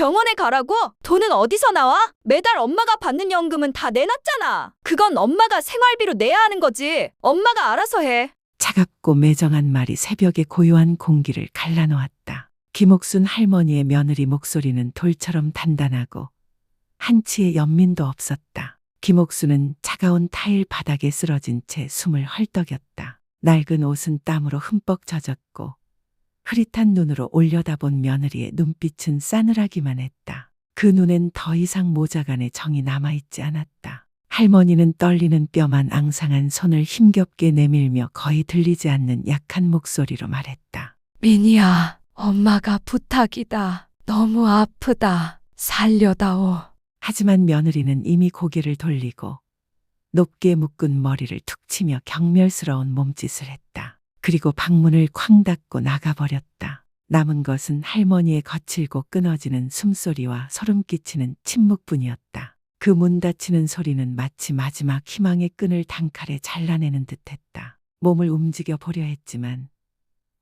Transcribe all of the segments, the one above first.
병원에 가라고? 돈은 어디서 나와? 매달 엄마가 받는 연금은 다 내놨잖아. 그건 엄마가 생활비로 내야 하는 거지. 엄마가 알아서 해. 차갑고 매정한 말이 새벽의 고요한 공기를 갈라놓았다. 김옥순 할머니의 며느리 목소리는 돌처럼 단단하고 한치의 연민도 없었다. 김옥순은 차가운 타일 바닥에 쓰러진 채 숨을 헐떡였다. 낡은 옷은 땀으로 흠뻑 젖었고 흐릿한 눈으로 올려다본 며느리의 눈빛은 싸늘하기만 했다. 그 눈엔 더 이상 모자간의 정이 남아있지 않았다. 할머니는 떨리는 뼈만 앙상한 손을 힘겹게 내밀며 거의 들리지 않는 약한 목소리로 말했다. 민희야, 엄마가 부탁이다. 너무 아프다. 살려다오. 하지만 며느리는 이미 고개를 돌리고 높게 묶은 머리를 툭 치며 경멸스러운 몸짓을 했다. 그리고 방문을 쾅 닫고 나가버렸다. 남은 것은 할머니의 거칠고 끊어지는 숨소리와 소름 끼치는 침묵뿐이었다. 그 문 닫히는 소리는 마치 마지막 희망의 끈을 단칼에 잘라내는 듯했다. 몸을 움직여 보려 했지만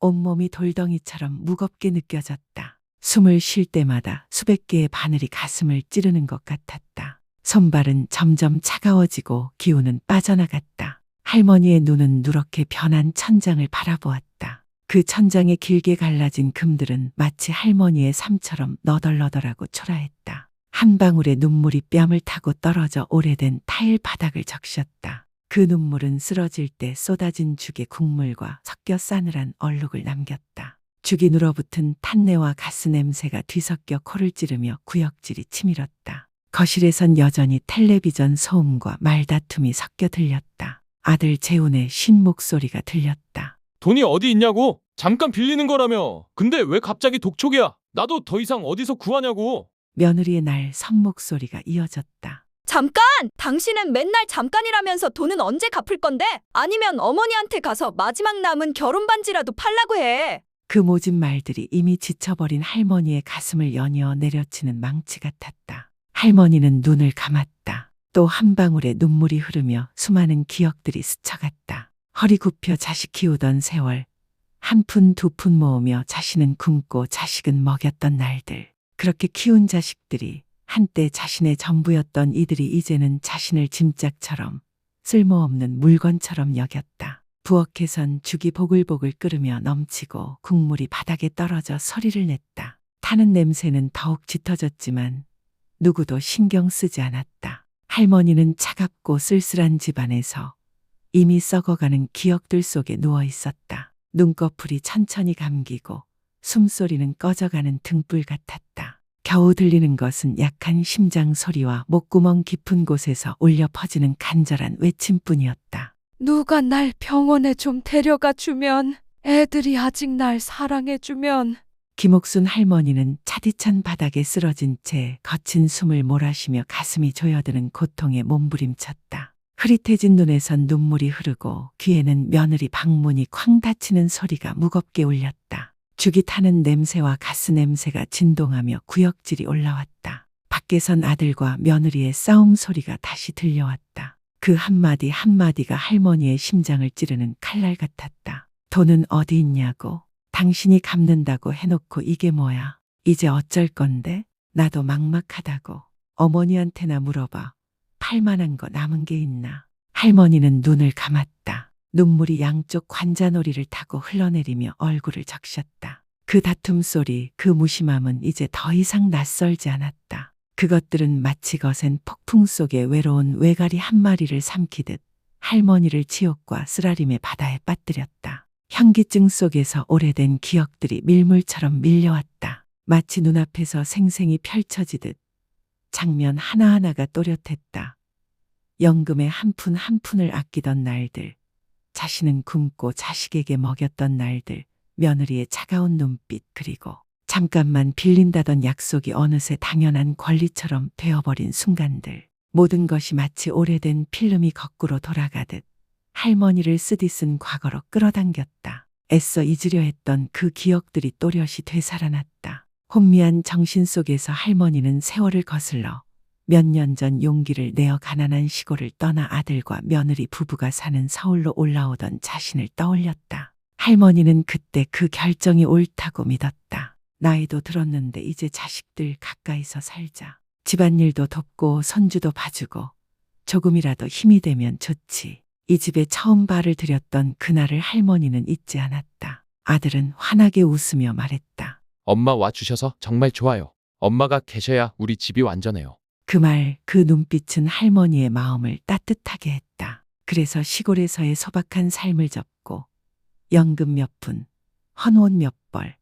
온몸이 돌덩이처럼 무겁게 느껴졌다. 숨을 쉴 때마다 수백 개의 바늘이 가슴을 찌르는 것 같았다. 손발은 점점 차가워지고 기운은 빠져나갔다. 할머니의 눈은 누렇게 변한 천장을 바라보았다. 그 천장에 길게 갈라진 금들은 마치 할머니의 삶처럼 너덜너덜하고 초라했다. 한 방울의 눈물이 뺨을 타고 떨어져 오래된 타일 바닥을 적셨다. 그 눈물은 쓰러질 때 쏟아진 죽의 국물과 섞여 싸늘한 얼룩을 남겼다. 죽이 눌어붙은 탄내와 가스 냄새가 뒤섞여 코를 찌르며 구역질이 치밀었다. 거실에선 여전히 텔레비전 소음과 말다툼이 섞여 들렸다. 아들 재훈의 쉰 목소리가 들렸다. 돈이 어디 있냐고? 잠깐 빌리는 거라며. 근데 왜 갑자기 독촉이야? 나도 더 이상 어디서 구하냐고. 며느리의 날 선 목소리가 이어졌다. 잠깐! 당신은 맨날 잠깐이라면서 돈은 언제 갚을 건데? 아니면 어머니한테 가서 마지막 남은 결혼 반지라도 팔라고 해. 그 모진 말들이 이미 지쳐버린 할머니의 가슴을 연이어 내려치는 망치 같았다. 할머니는 눈을 감았다. 또 한 방울의 눈물이 흐르며 수많은 기억들이 스쳐갔다. 허리 굽혀 자식 키우던 세월, 한 푼 두 푼 모으며 자신은 굶고 자식은 먹였던 날들. 그렇게 키운 자식들이 한때 자신의 전부였던 이들이 이제는 자신을 짐짝처럼 쓸모없는 물건처럼 여겼다. 부엌에선 죽이 보글보글 끓으며 넘치고 국물이 바닥에 떨어져 소리를 냈다. 타는 냄새는 더욱 짙어졌지만 누구도 신경 쓰지 않았다. 할머니는 차갑고 쓸쓸한 집안에서 이미 썩어가는 기억들 속에 누워 있었다. 눈꺼풀이 천천히 감기고 숨소리는 꺼져가는 등불 같았다. 겨우 들리는 것은 약한 심장 소리와 목구멍 깊은 곳에서 울려 퍼지는 간절한 외침뿐이었다. 누가 날 병원에 좀 데려가 주면, 애들이 아직 날 사랑해 주면. 김옥순 할머니는 차디찬 바닥에 쓰러진 채 거친 숨을 몰아쉬며 가슴이 조여드는 고통에 몸부림쳤다. 흐릿해진 눈에선 눈물이 흐르고 귀에는 며느리 방문이 쾅 닫히는 소리가 무겁게 울렸다. 죽이 타는 냄새와 가스 냄새가 진동하며 구역질이 올라왔다. 밖에선 아들과 며느리의 싸움 소리가 다시 들려왔다. 그 한마디 한마디가 할머니의 심장을 찌르는 칼날 같았다. 돈은 어디 있냐고? 당신이 갚는다고 해놓고 이게 뭐야? 이제 어쩔 건데? 나도 막막하다고. 어머니한테나 물어봐. 팔만한 거 남은 게 있나? 할머니는 눈을 감았다. 눈물이 양쪽 관자놀이를 타고 흘러내리며 얼굴을 적셨다. 그 다툼 소리, 그 무심함은 이제 더 이상 낯설지 않았다. 그것들은 마치 거센 폭풍 속에 외로운 외가리 한 마리를 삼키듯 할머니를 지옥과 쓰라림의 바다에 빠뜨렸다. 현기증 속에서 오래된 기억들이 밀물처럼 밀려왔다. 마치 눈앞에서 생생히 펼쳐지듯 장면 하나하나가 또렷했다. 연금의 한 푼 한 푼을 아끼던 날들, 자신은 굶고 자식에게 먹였던 날들, 며느리의 차가운 눈빛, 그리고 잠깐만 빌린다던 약속이 어느새 당연한 권리처럼 되어버린 순간들. 모든 것이 마치 오래된 필름이 거꾸로 돌아가듯 할머니를 쓰디쓴 과거로 끌어당겼다. 애써 잊으려 했던 그 기억들이 또렷이 되살아났다. 혼미한 정신 속에서 할머니는 세월을 거슬러 몇 년 전 용기를 내어 가난한 시골을 떠나 아들과 며느리 부부가 사는 서울로 올라오던 자신을 떠올렸다. 할머니는 그때 그 결정이 옳다고 믿었다. 나이도 들었는데 이제 자식들 가까이서 살자. 집안일도 돕고 손주도 봐주고 조금이라도 힘이 되면 좋지. 이 집에 처음 발을 들였던 그날을 할머니는 잊지 않았다. 아들은 환하게 웃으며 말했다. 엄마 와주셔서 정말 좋아요. 엄마가 계셔야 우리 집이 완전해요. 그 말, 그 눈빛은 할머니의 마음을 따뜻하게 했다. 그래서 시골에서의 소박한 삶을 접고 연금 몇 푼, 헌옷 몇 벌,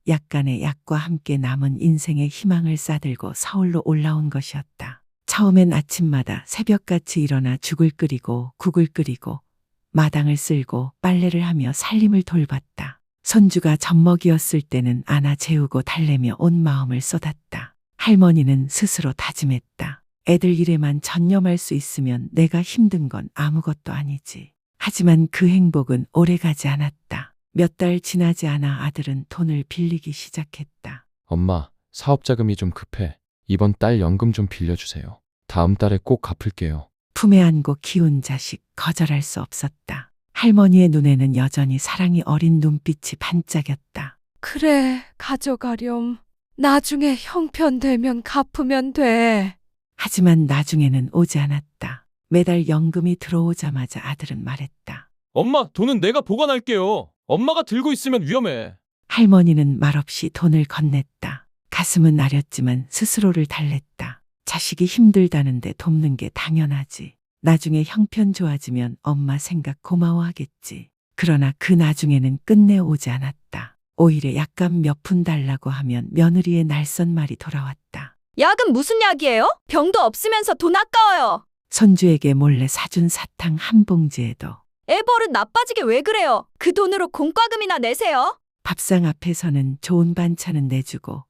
약간의 약과 함께 남은 인생의 희망을 싸들고 서울로 올라온 것이었다. 처음엔 아침마다 새벽같이 일어나 죽을 끓이고 국을 끓이고 마당을 쓸고 빨래를 하며 살림을 돌봤다. 손주가 젖먹이었을 때는 안아 재우고 달래며 온 마음을 쏟았다. 할머니는 스스로 다짐했다. 애들 일에만 전념할 수 있으면 내가 힘든 건 아무것도 아니지. 하지만 그 행복은 오래가지 않았다. 몇 달 지나지 않아 아들은 돈을 빌리기 시작했다. 엄마, 사업 자금이 좀 급해. 이번 달 연금 좀 빌려주세요. 다음 달에 꼭 갚을게요. 품에 안고 키운 자식 거절할 수 없었다. 할머니의 눈에는 여전히 사랑이 어린 눈빛이 반짝였다. 그래, 가져가렴. 나중에 형편되면 갚으면 돼. 하지만 나중에는 오지 않았다. 매달 연금이 들어오자마자 아들은 말했다. 엄마, 돈은 내가 보관할게요. 엄마가 들고 있으면 위험해. 할머니는 말없이 돈을 건넸다. 가슴은 아렸지만 스스로를 달랬다. 자식이 힘들다는데 돕는 게 당연하지. 나중에 형편 좋아지면 엄마 생각 고마워하겠지. 그러나 그 나중에는 끝내 오지 않았다. 오히려 약간 몇 푼 달라고 하면 며느리의 날선 말이 돌아왔다. 약은 무슨 약이에요? 병도 없으면서 돈 아까워요. 손주에게 몰래 사준 사탕 한 봉지에도 애 버릇 나빠지게 왜 그래요? 그 돈으로 공과금이나 내세요. 밥상 앞에서는 좋은 반찬은 내주고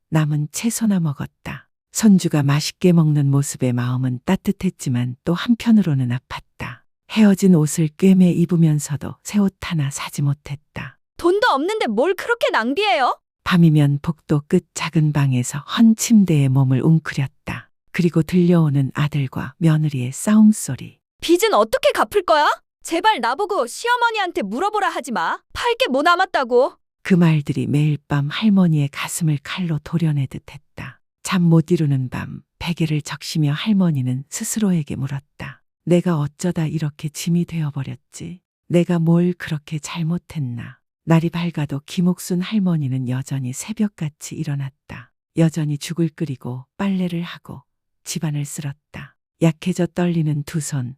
남은 채소나 먹었다. 손주가 맛있게 먹는 모습에 마음은 따뜻했지만 또 한편으로는 아팠다. 헤어진 옷을 꿰매 입으면서도 새 옷 하나 사지 못했다. 돈도 없는데 뭘 그렇게 낭비해요? 밤이면 복도 끝 작은 방에서 헌 침대에 몸을 웅크렸다. 그리고 들려오는 아들과 며느리의 싸움소리. 빚은 어떻게 갚을 거야? 제발 나보고 시어머니한테 물어보라 하지 마. 팔 게 뭐 남았다고. 그 말들이 매일 밤 할머니의 가슴을 칼로 도려내듯 했다. 잠 못 이루는 밤 베개를 적시며 할머니는 스스로에게 물었다. 내가 어쩌다 이렇게 짐이 되어버렸지? 내가 뭘 그렇게 잘못했나? 날이 밝아도 김옥순 할머니는 여전히 새벽같이 일어났다. 여전히 죽을 끓이고 빨래를 하고 집안을 쓸었다. 약해져 떨리는 두 손,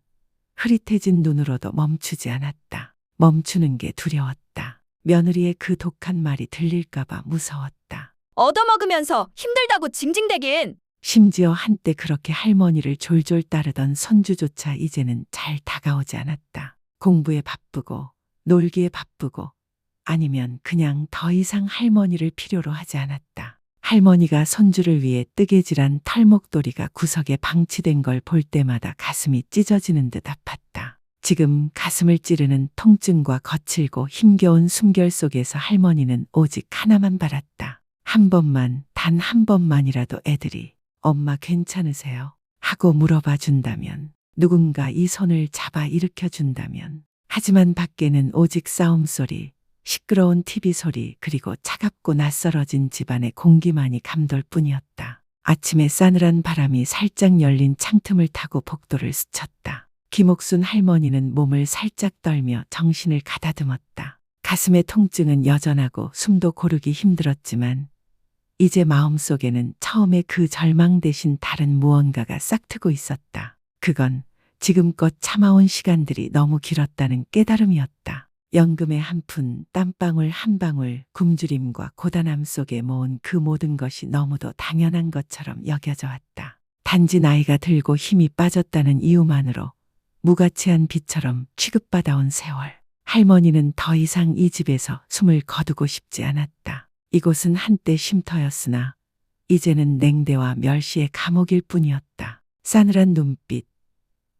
흐릿해진 눈으로도 멈추지 않았다. 멈추는 게 두려웠다. 며느리의 그 독한 말이 들릴까봐 무서웠다. 얻어먹으면서 힘들다고 징징대긴. 심지어 한때 그렇게 할머니를 졸졸 따르던 손주조차 이제는 잘 다가오지 않았다. 공부에 바쁘고 놀기에 바쁘고 아니면 그냥 더 이상 할머니를 필요로 하지 않았다. 할머니가 손주를 위해 뜨개질한 털목도리가 구석에 방치된 걸 볼 때마다 가슴이 찢어지는 듯 아팠다. 지금 가슴을 찌르는 통증과 거칠고 힘겨운 숨결 속에서 할머니는 오직 하나만 바랐다. 한 번만, 단 한 번만이라도 애들이 엄마 괜찮으세요? 하고 물어봐 준다면, 누군가 이 손을 잡아 일으켜 준다면. 하지만 밖에는 오직 싸움소리, 시끄러운 TV 소리 그리고 차갑고 낯설어진 집안의 공기만이 감돌 뿐이었다. 아침에 싸늘한 바람이 살짝 열린 창틈을 타고 복도를 스쳤다. 김옥순 할머니는 몸을 살짝 떨며 정신을 가다듬었다. 가슴의 통증은 여전하고 숨도 고르기 힘들었지만 이제 마음속에는 처음에 그 절망 대신 다른 무언가가 싹트고 있었다. 그건 지금껏 참아온 시간들이 너무 길었다는 깨달음이었다. 연금의 한 푼, 땀방울 한 방울, 굶주림과 고단함 속에 모은 그 모든 것이 너무도 당연한 것처럼 여겨져 왔다. 단지 나이가 들고 힘이 빠졌다는 이유만으로 무가치한 빛처럼 취급받아온 세월. 할머니는 더 이상 이 집에서 숨을 거두고 싶지 않았다. 이곳은 한때 쉼터였으나 이제는 냉대와 멸시의 감옥일 뿐이었다. 싸늘한 눈빛,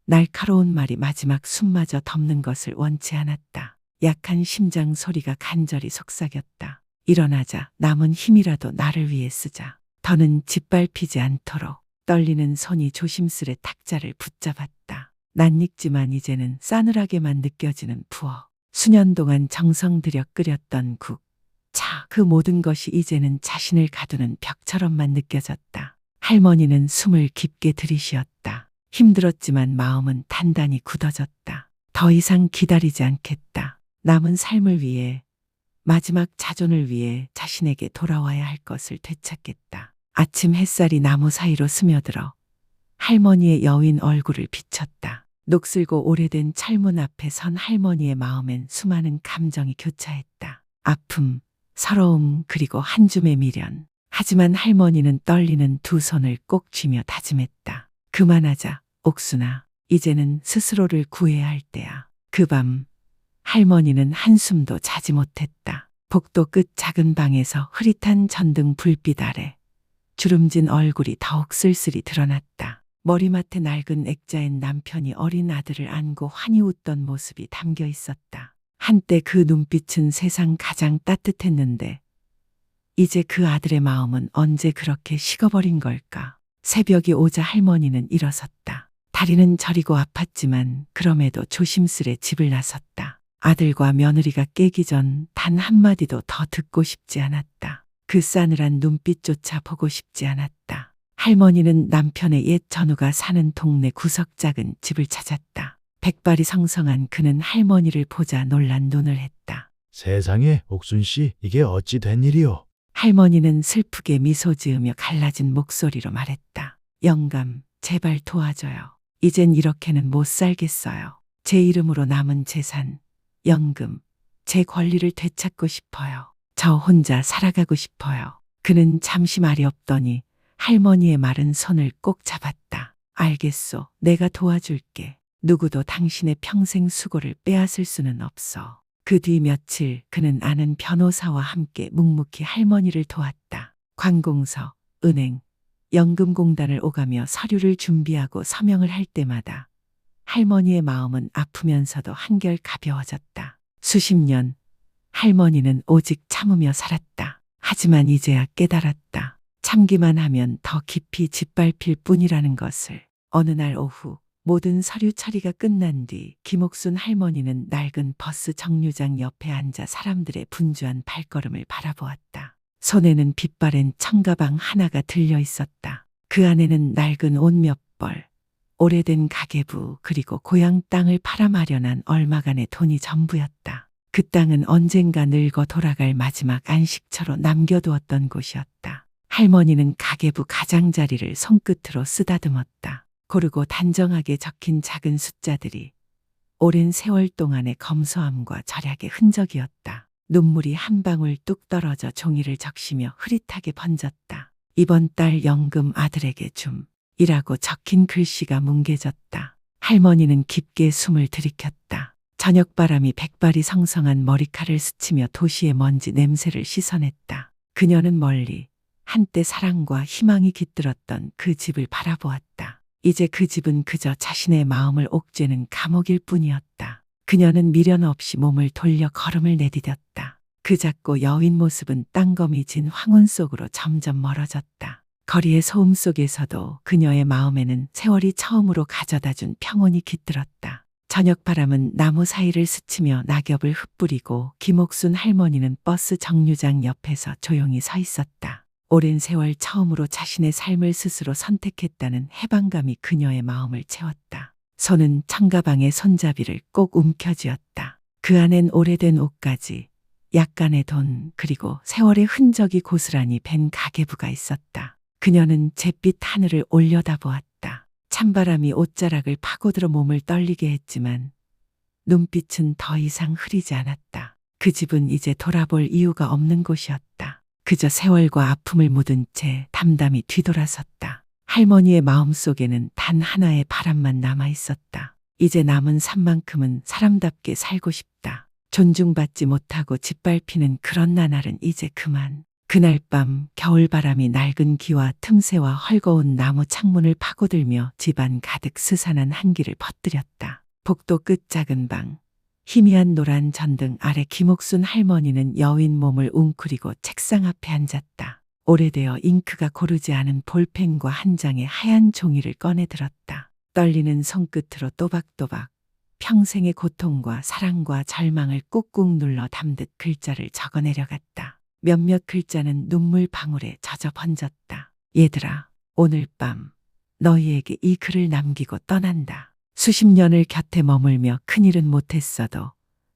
날카로운 말이 마지막 숨마저 덮는 것을 원치 않았다. 약한 심장 소리가 간절히 속삭였다. 일어나자 남은 힘이라도 나를 위해 쓰자. 더는 짓밟히지 않도록. 떨리는 손이 조심스레 탁자를 붙잡았다. 낯익지만 이제는 싸늘하게만 느껴지는 부엌. 수년 동안 정성 들여 끓였던 국, 차, 그 모든 것이 이제는 자신을 가두는 벽처럼만 느껴졌다. 할머니는 숨을 깊게 들이쉬었다. 힘들었지만 마음은 단단히 굳어졌다. 더 이상 기다리지 않겠다. 남은 삶을 위해, 마지막 자존을 위해 자신에게 돌아와야 할 것을 되찾겠다. 아침 햇살이 나무 사이로 스며들어 할머니의 여윈 얼굴을 비쳤다. 녹슬고 오래된 철문 앞에 선 할머니의 마음엔 수많은 감정이 교차했다. 아픔, 서러움, 그리고 한 줌의 미련. 하지만 할머니는 떨리는 두 손을 꼭 쥐며 다짐했다. 그만하자, 옥순아. 이제는 스스로를 구해야 할 때야. 그 밤 할머니는 한숨도 자지 못했다. 복도 끝 작은 방에서 흐릿한 전등 불빛 아래 주름진 얼굴이 더욱 쓸쓸히 드러났다. 머리맡에 낡은 액자엔 남편이 어린 아들을 안고 환히 웃던 모습이 담겨 있었다. 한때 그 눈빛은 세상 가장 따뜻했는데 이제 그 아들의 마음은 언제 그렇게 식어버린 걸까? 새벽이 오자 할머니는 일어섰다. 다리는 저리고 아팠지만 그럼에도 조심스레 집을 나섰다. 아들과 며느리가 깨기 전 단 한마디도 더 듣고 싶지 않았다. 그 싸늘한 눈빛조차 보고 싶지 않았다. 할머니는 남편의 옛 전우가 사는 동네 구석 작은 집을 찾았다. 백발이 성성한 그는 할머니를 보자 놀란 눈을 했다. 세상에, 옥순 씨, 이게 어찌 된 일이오? 할머니는 슬프게 미소 지으며 갈라진 목소리로 말했다. 영감, 제발 도와줘요. 이젠 이렇게는 못 살겠어요. 제 이름으로 남은 재산, 연금, 제 권리를 되찾고 싶어요. 저 혼자 살아가고 싶어요. 그는 잠시 말이 없더니 할머니의 마른 손을 꼭 잡았다. 알겠소. 내가 도와줄게. 누구도 당신의 평생 수고를 빼앗을 수는 없어. 그 뒤 며칠 그는 아는 변호사와 함께 묵묵히 할머니를 도왔다. 관공서, 은행, 연금공단을 오가며 서류를 준비하고 서명을 할 때마다 할머니의 마음은 아프면서도 한결 가벼워졌다. 수십 년 할머니는 오직 참으며 살았다. 하지만 이제야 깨달았다. 참기만 하면 더 깊이 짓밟힐 뿐이라는 것을. 어느 날 오후 모든 서류 처리가 끝난 뒤 김옥순 할머니는 낡은 버스 정류장 옆에 앉아 사람들의 분주한 발걸음을 바라보았다. 손에는 빛바랜 청가방 하나가 들려 있었다. 그 안에는 낡은 옷 몇 벌, 오래된 가계부, 그리고 고향 땅을 팔아 마련한 얼마간의 돈이 전부였다. 그 땅은 언젠가 늙어 돌아갈 마지막 안식처로 남겨두었던 곳이었다. 할머니는 가계부 가장자리를 손끝으로 쓰다듬었다. 고르고 단정하게 적힌 작은 숫자들이 오랜 세월 동안의 검소함과 절약의 흔적이었다. 눈물이 한 방울 뚝 떨어져 종이를 적시며 흐릿하게 번졌다. 이번 달 연금 아들에게 줌. 이라고 적힌 글씨가 뭉개졌다. 할머니는 깊게 숨을 들이켰다. 저녁바람이 백발이 성성한 머리칼을 스치며 도시의 먼지 냄새를 씻어냈다. 그녀는 멀리 한때 사랑과 희망이 깃들었던 그 집을 바라보았다. 이제 그 집은 그저 자신의 마음을 옥죄는 감옥일 뿐이었다. 그녀는 미련 없이 몸을 돌려 걸음을 내디뎠다. 그 작고 여윈 모습은 땅거미 진 황혼 속으로 점점 멀어졌다. 거리의 소음 속에서도 그녀의 마음에는 세월이 처음으로 가져다준 평온이 깃들었다. 저녁 바람은 나무 사이를 스치며 낙엽을 흩뿌리고 김옥순 할머니는 버스 정류장 옆에서 조용히 서 있었다. 오랜 세월 처음으로 자신의 삶을 스스로 선택했다는 해방감이 그녀의 마음을 채웠다. 손은 청가방의 손잡이를 꼭 움켜쥐었다. 그 안엔 오래된 옷가지, 약간의 돈, 그리고 세월의 흔적이 고스란히 밴 가계부가 있었다. 그녀는 잿빛 하늘을 올려다보았다. 찬바람이 옷자락을 파고들어 몸을 떨리게 했지만 눈빛은 더 이상 흐리지 않았다. 그 집은 이제 돌아볼 이유가 없는 곳이었다. 그저 세월과 아픔을 묻은 채 담담히 뒤돌아섰다. 할머니의 마음속에는 단 하나의 바람만 남아 있었다. 이제 남은 삶만큼은 사람답게 살고 싶다. 존중받지 못하고 짓밟히는 그런 나날은 이제 그만. 그날 밤 겨울바람이 낡은 기와 틈새와 헐거운 나무 창문을 파고들며 집안 가득 스산한 한기를 퍼뜨렸다. 복도 끝 작은 방, 희미한 노란 전등 아래 김옥순 할머니는 여윈 몸을 웅크리고 책상 앞에 앉았다. 오래되어 잉크가 고르지 않은 볼펜과 한 장의 하얀 종이를 꺼내 들었다. 떨리는 손끝으로 또박또박 평생의 고통과 사랑과 절망을 꾹꾹 눌러 담듯 글자를 적어내려갔다. 몇몇 글자는 눈물 방울에 젖어 번졌다. 얘들아, 오늘 밤 너희에게 이 글을 남기고 떠난다. 수십 년을 곁에 머물며 큰일은 못했어도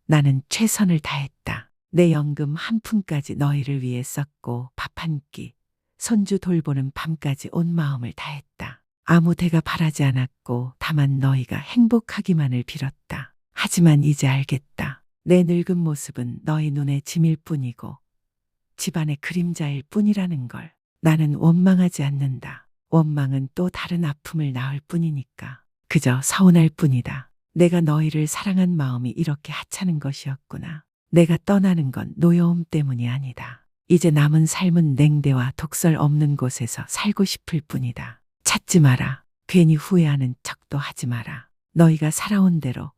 나는 최선을 다했다. 내 연금 한 푼까지 너희를 위해 썼고 밥 한 끼, 손주 돌보는 밤까지 온 마음을 다했다. 아무 대가 바라지 않았고 다만 너희가 행복하기만을 빌었다. 하지만 이제 알겠다. 내 늙은 모습은 너희 눈에 짐일 뿐이고 집안의 그림자일 뿐이라는 걸. 나는 원망하지 않는다. 원망은 또 다른 아픔을 낳을 뿐이니까. 그저 서운할 뿐이다. 내가 너희를 사랑한 마음이 이렇게 하찮은 것이었구나. 내가 떠나는 건 노여움 때문이 아니다. 이제 남은 삶은 냉대와 독설 없는 곳에서 살고 싶을 뿐이다. 찾지 마라. 괜히 후회하는 척도 하지 마라. 너희가 살아온 대로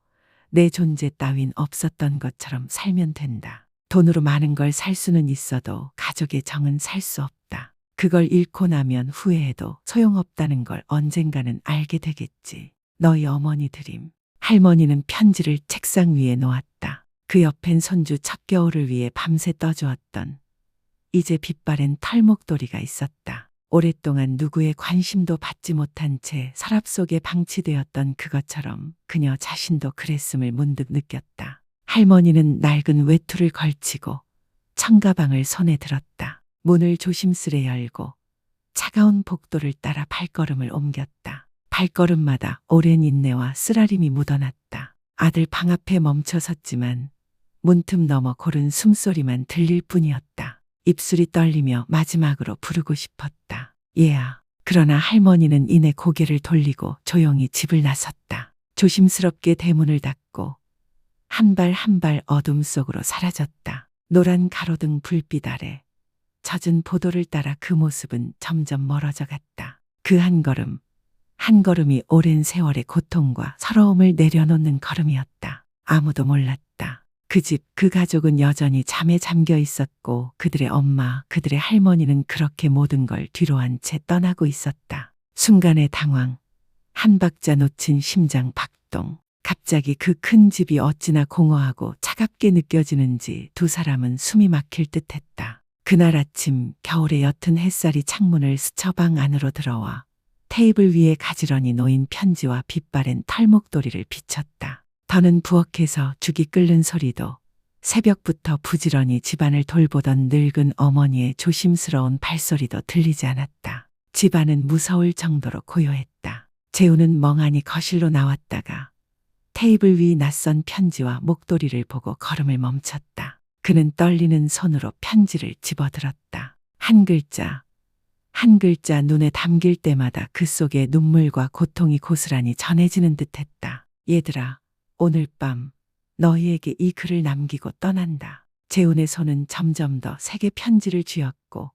내 존재 따윈 없었던 것처럼 살면 된다. 돈으로 많은 걸 살 수는 있어도 가족의 정은 살 수 없다. 그걸 잃고 나면 후회해도 소용없다는 걸 언젠가는 알게 되겠지. 너희 어머니 드림. 할머니는 편지를 책상 위에 놓았다. 그 옆엔 손주 첫 겨울을 위해 밤새 떠주었던 이제 빛바랜 털목도리가 있었다. 오랫동안 누구의 관심도 받지 못한 채 서랍 속에 방치되었던 그것처럼 그녀 자신도 그랬음을 문득 느꼈다. 할머니는 낡은 외투를 걸치고 청가방을 손에 들었다. 문을 조심스레 열고 차가운 복도를 따라 발걸음을 옮겼다. 발걸음마다 오랜 인내와 쓰라림이 묻어났다. 아들 방 앞에 멈춰 섰지만 문틈 넘어 고른 숨소리만 들릴 뿐이었다. 입술이 떨리며 마지막으로 부르고 싶었다. 얘야. 그러나 할머니는 이내 고개를 돌리고 조용히 집을 나섰다. 조심스럽게 대문을 닫고 한 발 한 발 어둠 속으로 사라졌다. 노란 가로등 불빛 아래 젖은 보도를 따라 그 모습은 점점 멀어져 갔다. 그 한 걸음, 한 걸음이 오랜 세월의 고통과 서러움을 내려놓는 걸음이었다. 아무도 몰랐다. 그 집, 그 가족은 여전히 잠에 잠겨 있었고 그들의 엄마, 그들의 할머니는 그렇게 모든 걸 뒤로한 채 떠나고 있었다. 순간의 당황, 한 박자 놓친 심장 박동. 갑자기 그 큰 집이 어찌나 공허하고 차갑게 느껴지는지 두 사람은 숨이 막힐 듯했다. 그날 아침 겨울의 옅은 햇살이 창문을 스쳐 방 안으로 들어와 테이블 위에 가지런히 놓인 편지와 빛바랜 털목도리를 비쳤다. 더는 부엌에서 죽이 끓는 소리도 새벽부터 부지런히 집안을 돌보던 늙은 어머니의 조심스러운 발소리도 들리지 않았다. 집안은 무서울 정도로 고요했다. 재우는 멍하니 거실로 나왔다가 테이블 위 낯선 편지와 목도리를 보고 걸음을 멈췄다. 그는 떨리는 손으로 편지를 집어들었다. 한 글자, 한 글자 눈에 담길 때마다 그 속에 눈물과 고통이 고스란히 전해지는 듯했다. 얘들아, 오늘 밤 너희에게 이 글을 남기고 떠난다. 재훈의 손은 점점 더 세게 편지를 쥐었고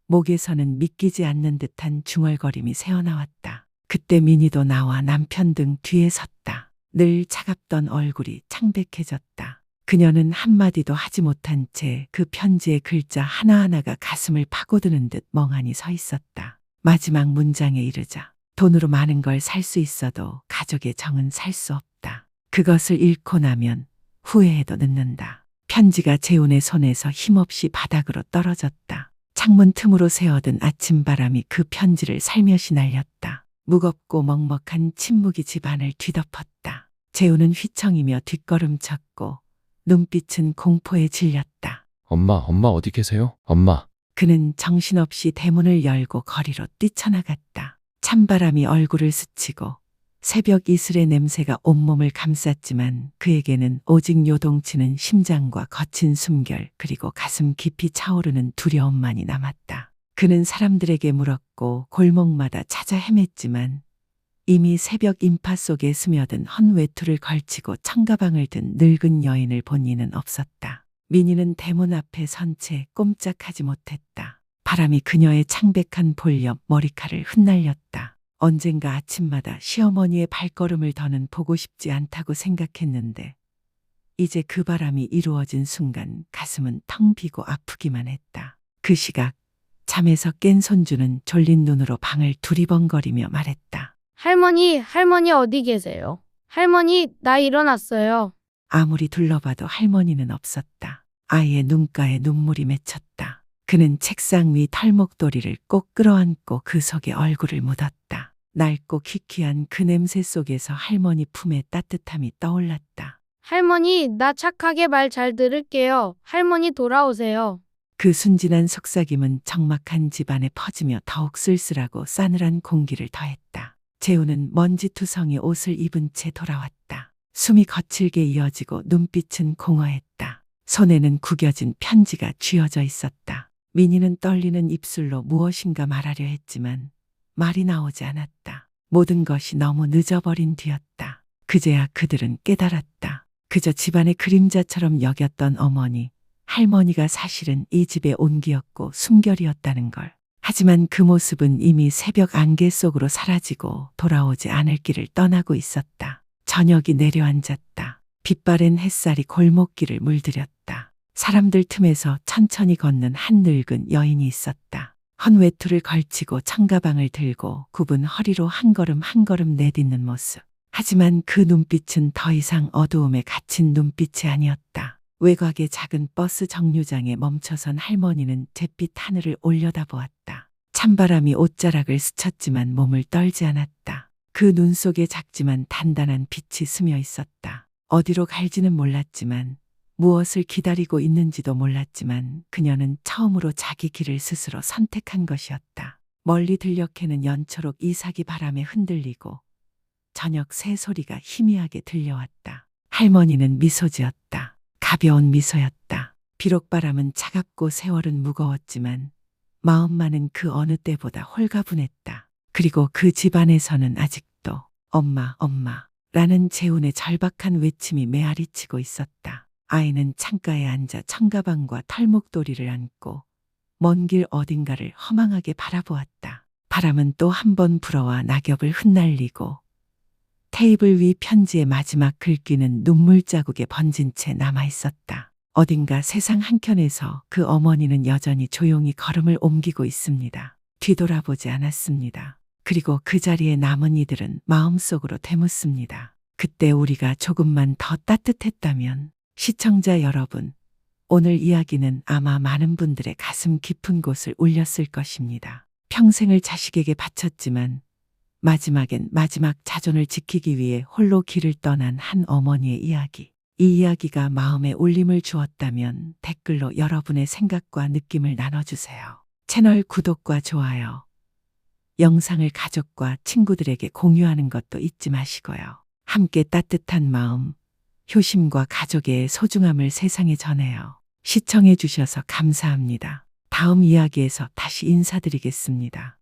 목에서는 믿기지 않는 듯한 중얼거림이 새어나왔다. 그때 민희도 나와 남편 등 뒤에 섰다. 늘 차갑던 얼굴이 창백해졌다. 그녀는 한마디도 하지 못한 채 그 편지의 글자 하나하나가 가슴을 파고드는 듯 멍하니 서 있었다. 마지막 문장에 이르자 돈으로 많은 걸 살 수 있어도 가족의 정은 살 수 없다. 그것을 잃고 나면 후회해도 늦는다. 편지가 재훈의 손에서 힘없이 바닥으로 떨어졌다. 창문 틈으로 새어든 아침바람이 그 편지를 살며시 날렸다. 무겁고 먹먹한 침묵이 집안을 뒤덮었다. 재훈은 휘청이며 뒷걸음쳤고 눈빛은 공포에 질렸다. 엄마 어디 계세요? 엄마. 그는 정신없이 대문을 열고 거리로 뛰쳐나갔다. 찬바람이 얼굴을 스치고 새벽 이슬의 냄새가 온몸을 감쌌지만 그에게는 오직 요동치는 심장과 거친 숨결 그리고 가슴 깊이 차오르는 두려움만이 남았다. 그는 사람들에게 물었고 골목마다 찾아 헤맸지만 이미 새벽 인파 속에 스며든 헌 외투를 걸치고 청가방을 든 늙은 여인을 본 이는 없었다. 민희는 대문 앞에 선 채 꼼짝하지 못했다. 바람이 그녀의 창백한 볼 옆 머리칼을 흩날렸다. 언젠가 아침마다 시어머니의 발걸음을 더는 보고 싶지 않다고 생각했는데 이제 그 바람이 이루어진 순간 가슴은 텅 비고 아프기만 했다. 그 시각 잠에서 깬 손주는 졸린 눈으로 방을 두리번거리며 말했다. 할머니 어디 계세요? 할머니, 나 일어났어요. 아무리 둘러봐도 할머니는 없었다. 아이의 눈가에 눈물이 맺혔다. 그는 책상 위 털목도리를 꼭 끌어안고 그 속에 얼굴을 묻었다. 낡고 희귀한 그 냄새 속에서 할머니 품의 따뜻함이 떠올랐다. 할머니, 나 착하게 말 잘 들을게요. 할머니 돌아오세요. 그 순진한 속삭임은 적막한 집안에 퍼지며 더욱 쓸쓸하고 싸늘한 공기를 더했다. 재우는 먼지투성이 옷을 입은 채 돌아왔다. 숨이 거칠게 이어지고 눈빛은 공허했다. 손에는 구겨진 편지가 쥐어져 있었다. 민희는 떨리는 입술로 무엇인가 말하려 했지만 말이 나오지 않았다. 모든 것이 너무 늦어버린 뒤였다. 그제야 그들은 깨달았다. 그저 집안의 그림자처럼 여겼던 어머니, 할머니가 사실은 이 집의 온기였고 숨결이었다는 걸. 하지만 그 모습은 이미 새벽 안개 속으로 사라지고 돌아오지 않을 길을 떠나고 있었다. 저녁이 내려앉았다. 빛바랜 햇살이 골목길을 물들였다. 사람들 틈에서 천천히 걷는 한 늙은 여인이 있었다. 헌 외투를 걸치고 청가방을 들고 굽은 허리로 한 걸음 한 걸음 내딛는 모습. 하지만 그 눈빛은 더 이상 어두움에 갇힌 눈빛이 아니었다. 외곽의 작은 버스 정류장에 멈춰선 할머니는 잿빛 하늘을 올려다보았다. 찬바람이 옷자락을 스쳤지만 몸을 떨지 않았다. 그 눈 속에 작지만 단단한 빛이 스며 있었다. 어디로 갈지는 몰랐지만 무엇을 기다리고 있는지도 몰랐지만 그녀는 처음으로 자기 길을 스스로 선택한 것이었다. 멀리 들녘에는 연초록 이삭이 바람에 흔들리고 저녁 새소리가 희미하게 들려왔다. 할머니는 미소 지었다. 가벼운 미소였다. 비록 바람은 차갑고 세월은 무거웠지만 마음만은 그 어느 때보다 홀가분했다. 그리고 그 집안에서는 아직도 엄마, 엄마라는 재훈의 절박한 외침이 메아리치고 있었다. 아이는 창가에 앉아 청가방과 털목도리를 안고 먼 길 어딘가를 허망하게 바라보았다. 바람은 또 한 번 불어와 낙엽을 흩날리고 테이블 위 편지의 마지막 글귀는 눈물 자국에 번진 채 남아있었다. 어딘가 세상 한켠에서 그 어머니는 여전히 조용히 걸음을 옮기고 있습니다. 뒤돌아보지 않았습니다. 그리고 그 자리에 남은 이들은 마음속으로 되묻습니다. 그때 우리가 조금만 더 따뜻했다면. 시청자 여러분, 오늘 이야기는 아마 많은 분들의 가슴 깊은 곳을 울렸을 것입니다. 평생을 자식에게 바쳤지만 마지막엔 마지막 자존을 지키기 위해 홀로 길을 떠난 한 어머니의 이야기. 이 이야기가 마음에 울림을 주었다면 댓글로 여러분의 생각과 느낌을 나눠주세요. 채널 구독과 좋아요, 영상을 가족과 친구들에게 공유하는 것도 잊지 마시고요. 함께 따뜻한 마음, 효심과 가족의 소중함을 세상에 전해요. 시청해 주셔서 감사합니다. 다음 이야기에서 다시 인사드리겠습니다.